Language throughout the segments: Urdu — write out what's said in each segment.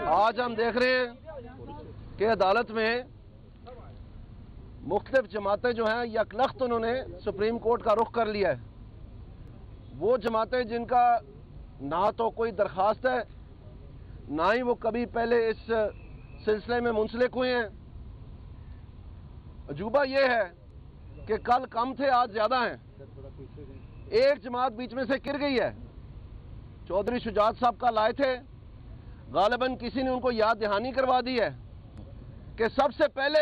آج ہم دیکھ رہے ہیں کہ عدالت میں مختلف جماعتیں جو ہیں یکلخت انہوں نے سپریم کورٹ کا رخ کر لیا ہے۔ وہ جماعتیں جن کا نہ تو کوئی درخواست ہے، نہ ہی وہ کبھی پہلے اس سلسلے میں منسلک ہوئے ہیں۔ عجوبہ یہ ہے کہ کل کم تھے، آج زیادہ ہیں۔ ایک جماعت بیچ میں سے گر گئی ہے، چودھری شجاعت صاحب کا لائے تھے، غالباً کسی نے ان کو یاد دہانی کروا دی ہے کہ سب سے پہلے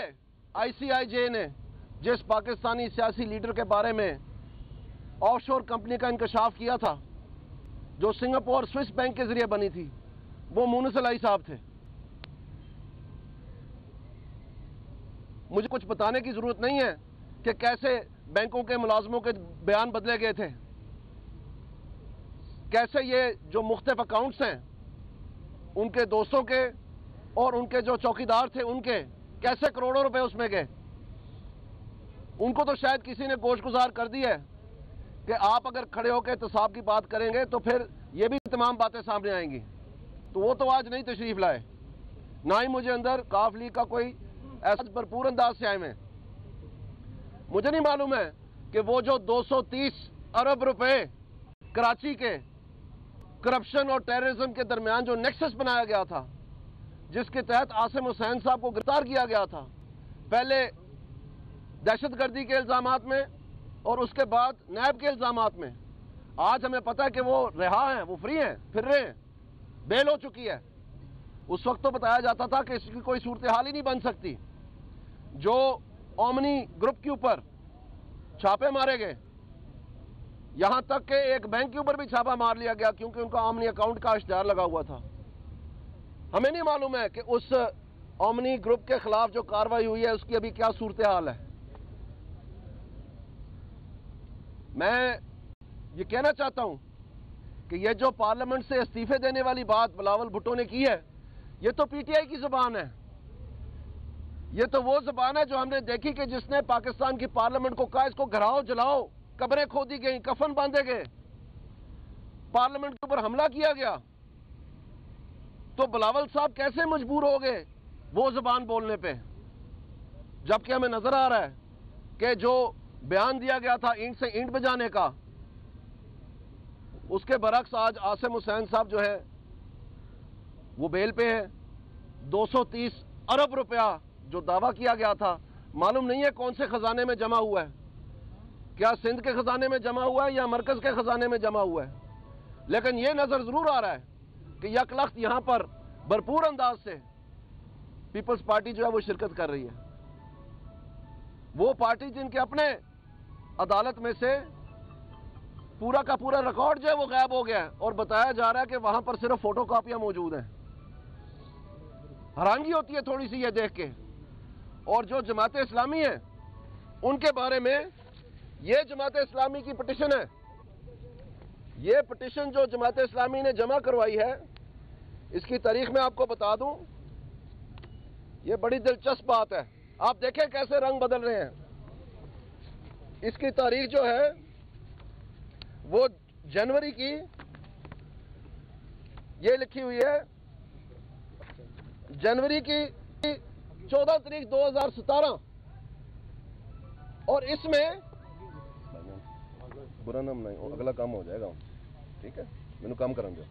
آئی سی آئی جے نے جس پاکستانی سیاسی لیڈر کے بارے میں آف شور کمپنی کا انکشاف کیا تھا، جو سنگاپور سوئس بینک کے ذریعے بنی تھی، وہ مونس علی صاحب تھے۔ مجھے کچھ بتانے کی ضرورت نہیں ہے کہ کیسے بینکوں کے ملازموں کے بیان بدلے گئے تھے، کیسے یہ جو مختلف اکاؤنٹس ہیں ان کے دوستوں کے اور ان کے جو چوکیدار تھے ان کے کیسے کروڑوں روپے اس میں گئے۔ ان کو تو شاید کسی نے گوش گزار کر دی ہے کہ آپ اگر کھڑے ہو کے احتساب کی بات کریں گے تو پھر یہ بھی تمام باتیں سامنے آئیں گی، تو وہ تو آج نہیں تشریف لائے، نہ ہی مجھے اندر کاف لیگ کا کوئی ایسا بھرپور انداز سے آئے میں۔ مجھے نہیں معلوم ہے کہ وہ جو 230 ارب روپے کراچی کے کرپشن اور ٹیررزم کے درمیان جو نیکسس بنایا گیا تھا، جس کے تحت عاصم حسین صاحب کو گرفتار کیا گیا تھا، پہلے دہشت گردی کے الزامات میں اور اس کے بعد نیب کے الزامات میں، آج ہمیں پتہ ہے کہ وہ رہا ہیں، وہ فری ہیں، پھر رہے ہیں، بیل ہو چکی ہے۔ اس وقت تو بتایا جاتا تھا کہ اس کی کوئی صورتحال ہی نہیں بن سکتی۔ جو اومنی گروپ کے اوپر چھاپے مارے گئے، یہاں تک کہ ایک بینک کے اوپر بھی چھاپا مار لیا گیا کیونکہ ان کا اومنی اکاؤنٹ کا اشتہار لگا ہوا تھا۔ ہمیں نہیں معلوم ہے کہ اس اومنی گروپ کے خلاف جو کارروائی ہوئی ہے اس کی ابھی کیا صورتحال ہے۔ میں یہ کہنا چاہتا ہوں کہ یہ جو پارلیمنٹ سے استعفے دینے والی بات بلاول بھٹو نے کی ہے، یہ تو پی ٹی آئی کی زبان ہے۔ یہ تو وہ زبان ہے جو ہم نے دیکھی کہ جس نے پاکستان کی پارلیمنٹ کو کہا اس کو گھراؤ جلاؤ، قبریں کھودی گئیں، کفن باندھے گئے، پارلیمنٹ کے اوپر حملہ کیا گیا، تو بلاول صاحب کیسے مجبور ہو گئے وہ زبان بولنے پہ، جبکہ ہمیں نظر آ رہا ہے کہ جو بیان دیا گیا تھا اینٹ سے اینٹ بجانے کا، اس کے برعکس آج عاصم حسین صاحب جو ہے وہ بیل پہ ہے۔ 230 ارب روپیہ جو دعویٰ کیا گیا تھا، معلوم نہیں ہے کون سے خزانے میں جمع ہوا ہے، کیا سندھ کے خزانے میں جمع ہوا ہے یا مرکز کے خزانے میں جمع ہوا ہے، لیکن یہ نظر ضرور آ رہا ہے کہ یک لخت یہاں پر بھرپور انداز سے پیپلز پارٹی جو ہے وہ شرکت کر رہی ہے۔ وہ پارٹی جن کے اپنے عدالت میں سے پورا کا پورا ریکارڈ جو ہے وہ غائب ہو گیا ہے اور بتایا جا رہا ہے کہ وہاں پر صرف فوٹو کاپیاں موجود ہیں۔ حیرانگی ہوتی ہے تھوڑی سی یہ دیکھ کے۔ اور جو جماعت اسلامی ہے ان کے بارے میں، یہ جماعت اسلامی کی پٹیشن ہے، یہ پٹیشن جو جماعت اسلامی نے جمع کروائی ہے، اس کی تاریخ میں آپ کو بتا دوں، یہ بڑی دلچسپ بات ہے۔ آپ دیکھیں کیسے رنگ بدل رہے ہیں۔ اس کی تاریخ جو ہے وہ جنوری کی، یہ لکھی ہوئی ہے جنوری کی 14 تاریخ 2017، اور اس میں برا نام نہیں، اگلا کام ہو جائے گا، ٹھیک ہے، میں کام کریں گے۔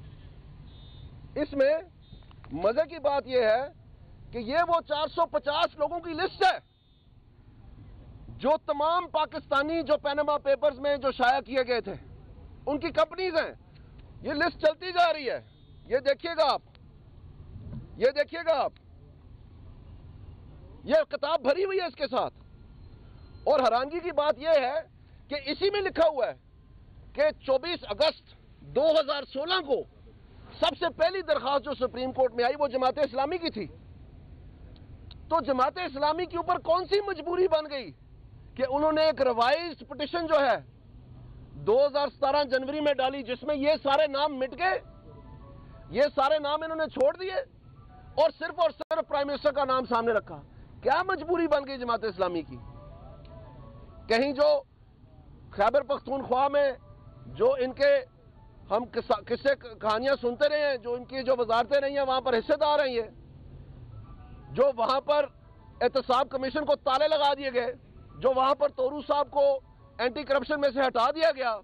اس میں مزے کی بات یہ ہے کہ یہ وہ 450 لوگوں کی لسٹ ہے جو تمام پاکستانی جو پینما پیپرز میں جو شائع کیے گئے تھے، ان کی کمپنیز ہیں۔ یہ لسٹ چلتی جا رہی ہے، یہ دیکھیے گا آپ، یہ دیکھیے گا آپ، یہ کتاب بھری ہوئی ہے اس کے ساتھ۔ اور حیرانگی کی بات یہ ہے کہ اسی میں لکھا ہوا ہے کہ 24 اگست 2016 کو سب سے پہلی درخواست جو سپریم کورٹ میں آئی وہ جماعت اسلامی کی تھی۔ تو جماعت اسلامی کے اوپر کون سی مجبوری بن گئی کہ انہوں نے ایک ریوائزڈ پٹیشن جو ہے 2017 جنوری میں ڈالی، جس میں یہ سارے نام مٹ گئے، یہ سارے نام انہوں نے چھوڑ دیے اور صرف پرائم منسٹر کا نام سامنے رکھا۔ کیا مجبوری بن گئی جماعت اسلامی کی؟ کہیں جو خیبر پختونخوا میں جو ان کے ہم قصے کہانیاں سنتے رہے ہیں، جو ان کی جو وزارتیں رہی ہیں وہاں پر حصے دار ہیں، یہ جو وہاں پر احتساب کمیشن کو تالے لگا دیے گئے، جو وہاں پر تورو صاحب کو اینٹی کرپشن میں سے ہٹا دیا گیا،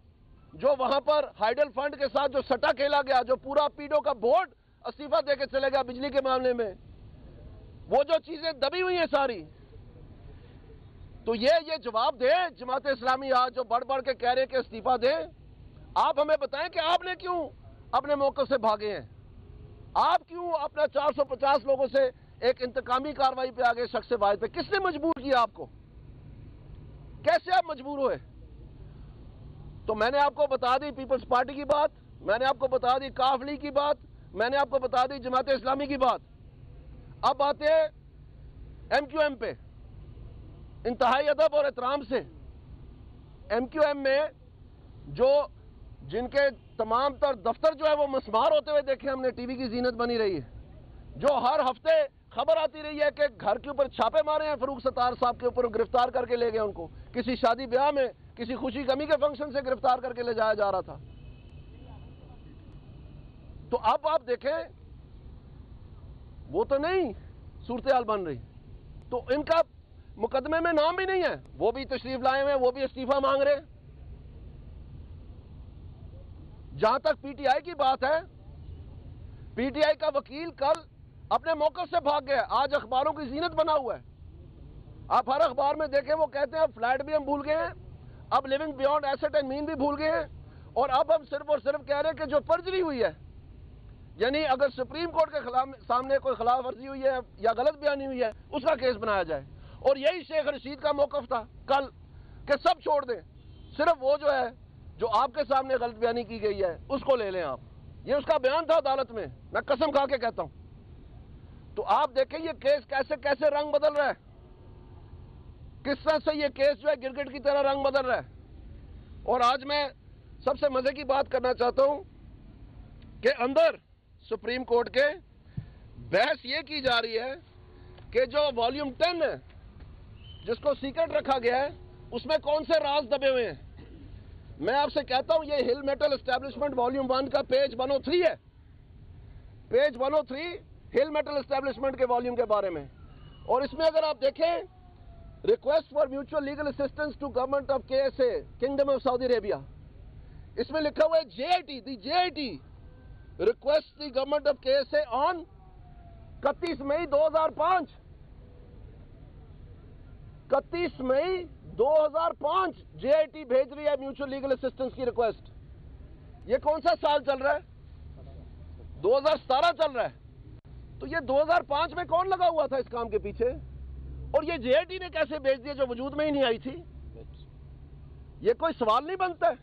جو وہاں پر ہائیڈل فنڈ کے ساتھ جو سٹا کھیلا گیا، جو پورا پیڈو کا بورڈ استعفیٰ دے کے چلے گیا بجلی کے معاملے میں، وہ جو چیزیں دبی ہوئی ہیں ساری، تو یہ جواب دے جماعت اسلامی آج جو بڑھ بڑھ کے کہہ رہے ہیں کہ استعفیٰ دیں. آپ ہمیں بتائیں کہ آپ نے کیوں اپنے موقف سے بھاگے ہیں؟ آپ کیوں اپنا 450 لوگوں سے ایک انتقامی کاروائی پہ آگے شخص واحد پہ کس نے مجبور کیا آپ کو؟ کیسے آپ مجبور ہوئے؟ تو میں نے آپ کو بتا دی پیپلز پارٹی کی بات، میں نے آپ کو بتا دی کاف لیگ کی بات، میں نے آپ کو بتا دی جماعت اسلامی کی بات. اب آتے ہیں ایم کیو ایم پہ. انتہائی ادب اور احترام سے ایم کیو ایم میں جو جن کے تمام تر دفتر جو ہے وہ مسمار ہوتے ہوئے دیکھیں ہم نے، ٹی وی کی زینت بنی رہی ہے، جو ہر ہفتے خبر آتی رہی ہے کہ گھر کے اوپر چھاپے مارے ہیں فاروق ستار صاحب کے اوپر، گرفتار کر کے لے گئے ان کو، کسی شادی بیاہ میں کسی خوشی غمی کے فنکشن سے گرفتار کر کے لے جایا جا رہا تھا. تو اب آپ دیکھیں وہ تو نہیں صورتحال بن رہی، تو ان کا مقدمے میں نام بھی نہیں ہے، وہ بھی تشریف لائے ہوئے ہیں، وہ بھی استعفیٰ مانگ رہے. جہاں تک پی ٹی آئی کی بات ہے، پی ٹی آئی کا وکیل کل اپنے موقف سے بھاگ گیا، آج اخباروں کی زینت بنا ہوا ہے. آپ ہر اخبار میں دیکھیں وہ کہتے ہیں اب فلیٹ بھی ہم بھول گئے ہیں، اب لیونگ بیونڈ ایسٹ اینڈ مین بھی بھول گئے ہیں، اور اب ہم صرف اور صرف کہہ رہے ہیں کہ جو پرجری ہوئی ہے، یعنی اگر سپریم کورٹ کے سامنے کوئی خلاف ورزی ہوئی ہے یا غلط بیانی ہوئی ہے اس کا کیس بنایا جائے. اور یہی شیخ رشید کا موقف تھا کل کہ سب چھوڑ دیں، صرف وہ جو ہے جو آپ کے سامنے غلط بیانی کی گئی ہے اس کو لے لیں آپ. یہ اس کا بیان تھا عدالت میں، میں قسم کھا کے کہتا ہوں. تو آپ دیکھیں یہ کیس کیسے کیسے رنگ بدل رہا ہے، کس طرح سے یہ کیس جو ہے گرگٹ کی طرح رنگ بدل رہا ہے. اور آج میں سب سے مزے کی بات کرنا چاہتا ہوں کہ اندر سپریم کورٹ کے بحث یہ کی جا رہی ہے کہ جو والیوم 10 ہے جس کو سیکرٹ رکھا گیا ہے اس میں کون سے راز دبے ہوئے ہیں. میں آپ سے کہتا ہوں یہ ہل میٹل اسٹیبلشمنٹ والیوم 1 کا پیج 103 ہے، پیج 103 ہل میٹل اسٹیبلشمنٹ کے والیوم کے بارے میں. اور اس میں اگر آپ دیکھیں request for mutual legal assistance to government of K S A kingdom of Saudi Arabia, اس میں لکھا ہوا ہے J I T request the government of K S A on 31 May 2005، 31 May 2005 J I T بھیج رہی ہے میوچل لیگل اسسٹنس کی ریکویسٹ. یہ کون سا سال چل رہا ہے؟ 2017 چل رہا ہے. تو یہ 2005 میں کون لگا ہوا تھا اس کام کے پیچھے؟ اور یہ جے آئی ٹی نے کیسے بھیج دیا جو وجود میں ہی نہیں آئی تھی؟ یہ کوئی سوال نہیں بنتا ہے.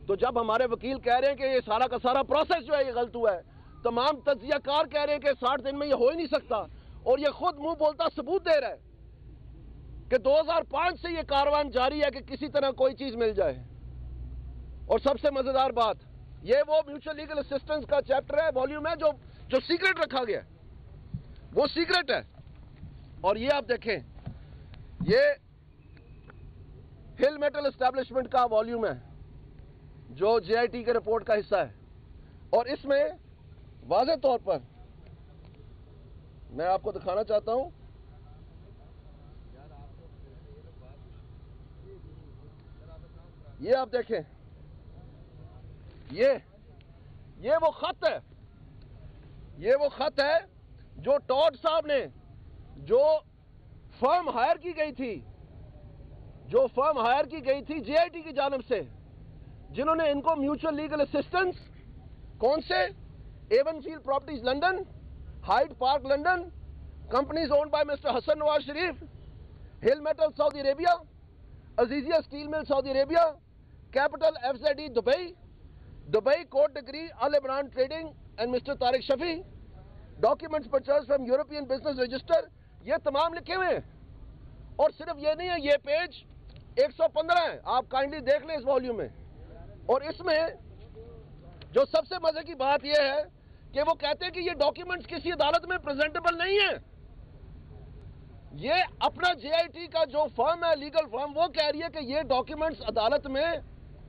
تو جب ہمارے وکیل کہہ رہے ہیں کہ یہ سارا کا سارا پروسیس جو ہے یہ غلط ہوا ہے، تمام تجزیہ کار کہہ رہے ہیں کہ 60 دن میں یہ ہو ہی نہیں سکتا، اور یہ خود منہ بولتا ثبوت دے رہا ہے کہ 2005 سے یہ کاروان جاری ہے کہ کسی طرح کوئی چیز مل جائے. اور سب سے مزیدار بات یہ وہ میوچل لیگل اسسٹنس کا چیپٹر ہے، والیوم ہے جو سیکرٹ رکھا گیا، وہ سیکرٹ ہے. اور یہ آپ دیکھیں یہ ہل میٹل اسٹیبلشمنٹ کا والیوم ہے جو جے آئی ٹی کے رپورٹ کا حصہ ہے. اور اس میں واضح طور پر میں آپ کو دکھانا چاہتا ہوں، یہ آپ دیکھیں یہ وہ خط ہے، یہ وہ خط ہے جو ٹاڈ صاحب نے جو فرم ہائر کی گئی تھی جے آئی ٹی کی جانب سے، جنہوں نے ان کو میوچل لیگل اسسٹنس کون سے avenfield properties London, Hyde Park London, companies owned by Mr Hassan Nawaz Sharif, Hill Metal Saudi Arabia, Azizia steel mill Saudi Arabia, capital F Z E Dubai code degree al Imran trading and Mr Tariq Shafi, documents purchase from European business register, یہ تمام لکھے ہوئے ہیں. اور صرف یہ نہیں ہے، یہ پیج 115 ہے، آپ کائنڈلی دیکھ لیں اس والیوم میں. اور اس میں جو سب سے مزے کی بات یہ ہے کہ وہ کہتے ہیں کہ یہ ڈاکیومنٹس کسی عدالت میں پریزنٹیبل نہیں ہیں. یہ اپنا جے آئی ٹی کا جو فرم ہے لیگل فرم وہ کہہ رہی ہے کہ یہ ڈاکیومنٹس عدالت میں